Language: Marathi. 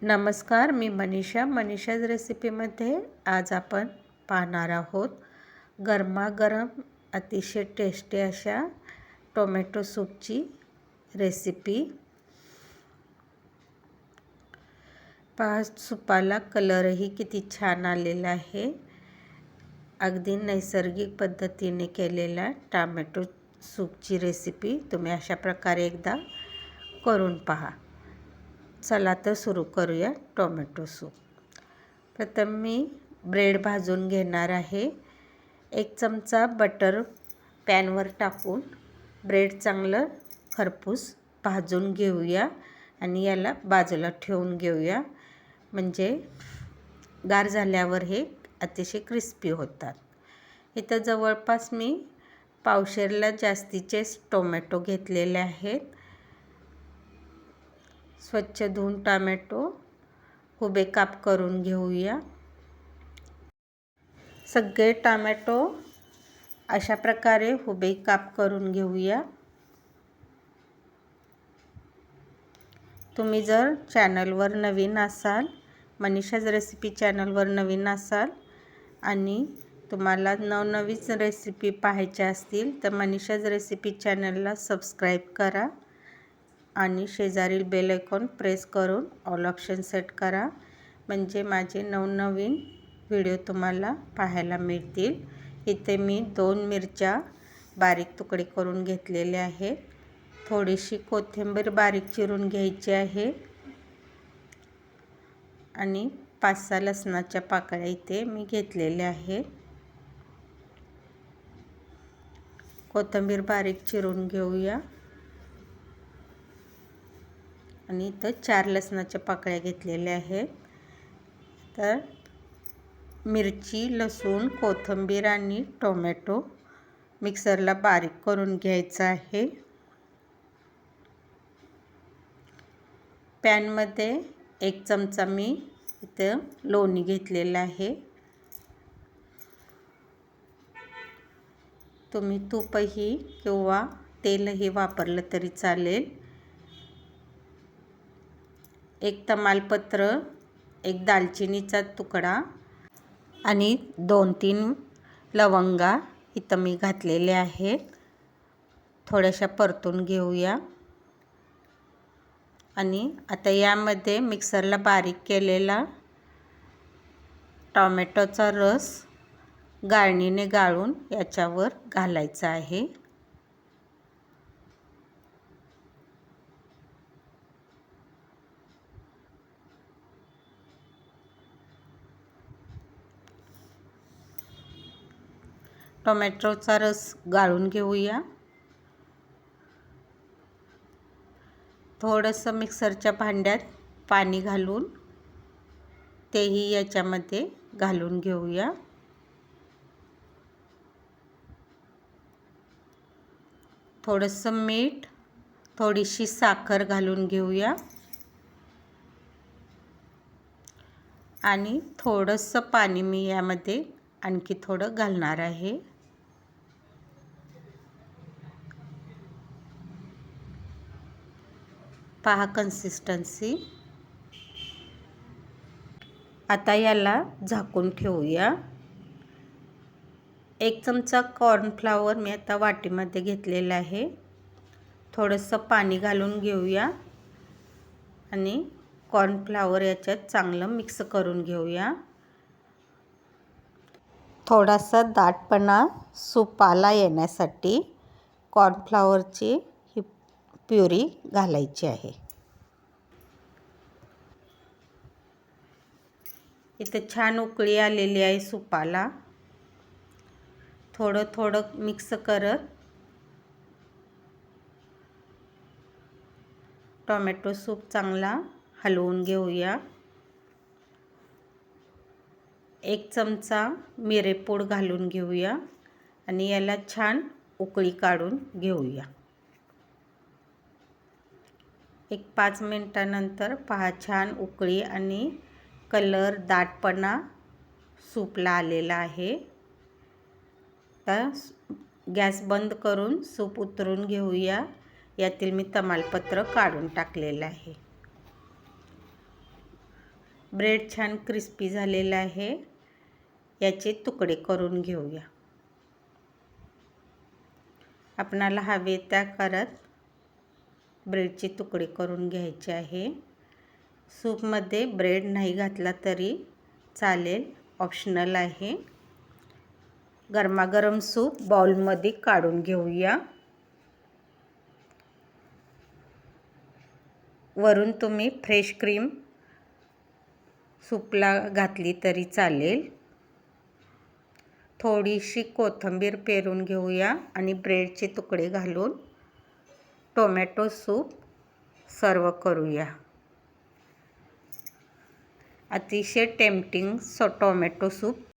नमस्कार, मी मनीषाज रेसिपीमध्ये आज आपण पाहणार आहोत गरमागरम अतिशय टेस्टी अशा टोमॅटो सूपची रेसिपी। पहा, सूपाला कलरही किती छान आलेला आहे। अगदी नैसर्गिक पद्धतीने केलेला टोमॅटो सूपची रेसिपी तुम्ही अशा प्रकारे एकदा करून पहा। चला तर सुरू करूया टोमॅटो सूप। प्रथम मी ब्रेड भाजून घेणार आहे। 1 चमचा बटर पॅनवर टाकून ब्रेड चांगलं खरपूस भाजून घेऊया आणि याला बाजूला ठेवून घेऊया, म्हणजे गार झाल्यावर हे अतिशय क्रिस्पी होतात। इथं जवळपास मी पावशेरला जास्तीचे टोमॅटो घेतलेले आहेत। स्वच्छ धुवून टोमॅटो उभे काप करून घेऊया। सगळे टोमॅटो अशा प्रकारे उभे काप करून घेऊया। तुम्ही जर चॅनलवर नवीन असाल, मनीषाज रेसिपी चॅनलवर नवीन असाल आणि तुम्हाला नवनवीन रेसिपी पाहायच्या असतील तर मनीषाज रेसिपी चॅनलला सबस्क्राईब करा आणि शेजारील बेल आयकॉन प्रेस करून ऑल ऑप्शन सेट करा, म्हणजे माझे नवनवीन व्हिडिओ तुम्हाला पाहायला मिळतील। इथे मी 2 मिरच्या बारीक तुकडे करून घेतलेले आहेत। थोडीशी कोथिंबीर बारीक चिरून घ्यायची आहे आणि 5-6 लसणाच्या पाकळ्या इथे मी घेतलेल्या आहेत। कोथिंबीर बारीक चिरून घेऊया आणि इथं 4 लसणाच्या पाकळ्या घेतलेल्या आहेत। तर मिरची, लसूण, कोथिंबीर आणि टोमॅटो मिक्सरला बारीक करून घ्यायचं आहे। पॅनमध्ये 1 चमचा मी इथं लोणी घेतलेला आहे। तुम्ही तूपही किंवा तेलही वापरलं तरी चालेल। 1 तमालपत्र, 1 दालचिनीचा तुकडा आणि 2-3 लवंगा इथं मी घातलेले आहेत। थोड्याशा परतून घेऊया आणि आता यामध्ये मिक्सरला बारीक केलेला टोमॅटोचा रस गाळणीने गाळून याच्यावर घालायचा आहे। टोमॅटोचा रस गाळून घेऊया। थोडंसं मिक्सरच्या भांड्यात पाणी घालून तेही याच्यामध्ये घालून घेऊया। थोडंसं मीठ, थोडीशी साखर घालून घेऊया आणि थोडंसं पाणी मी यामध्ये आणखी थोडं घालणार आहे। पहा कन्सिस्टन्सी। आता याला झाकून ठेवूया। 1 चमचा कॉर्नफ्लॉवर मी आता वाटीमध्ये घेतलेला आहे। थोडंसं पाणी घालून घेऊया आणि कॉर्नफ्लॉवर याच्यात चांगलं मिक्स करून घेऊया। थोडासा दाटपणा सूपाला येण्यासाठी कॉर्नफ्लॉवरची ही प्युरी घालायची आहे। इथे छान उकळी आलेली आहे सूपाला। थोडं थोडं मिक्स करत टोमॅटो सूप चांगला हलवून घेऊया। 1 चमचा मिरेपूड घालून घेऊया आणि याला छान उकळी काढून घेऊया। 5 मिनिटानंतर पहा, छान उकळी आणि कलर, दाटपणा सूपला आलेला आहे। तर गॅस बंद करून सूप उतरून घेऊया। यातील मी तमालपत्र काढून टाकलेलं आहे। ब्रेड छान क्रिस्पी झालेला आहे. याचे तुकडे करून घेऊया. आपणाला हवे त्या आकारात ब्रेडचे तुकडे करून घ्यायचे आहे. सूपमध्ये ब्रेड नाही घातला तरी चालेल, ऑप्शनल आहे. गरमागरम सूप बाउलमध्ये काढून घेऊया. वरून तुम्ही फ्रेश क्रीम सूपला घातली तरी चालेल. थोडीशी कोथिंबीर पेरून घेऊया आणि ब्रेडचे तुकडे घालून टोमॅटो सूप सर्व करूया. अतिशय टेम्पटिंग टोमॅटो सूप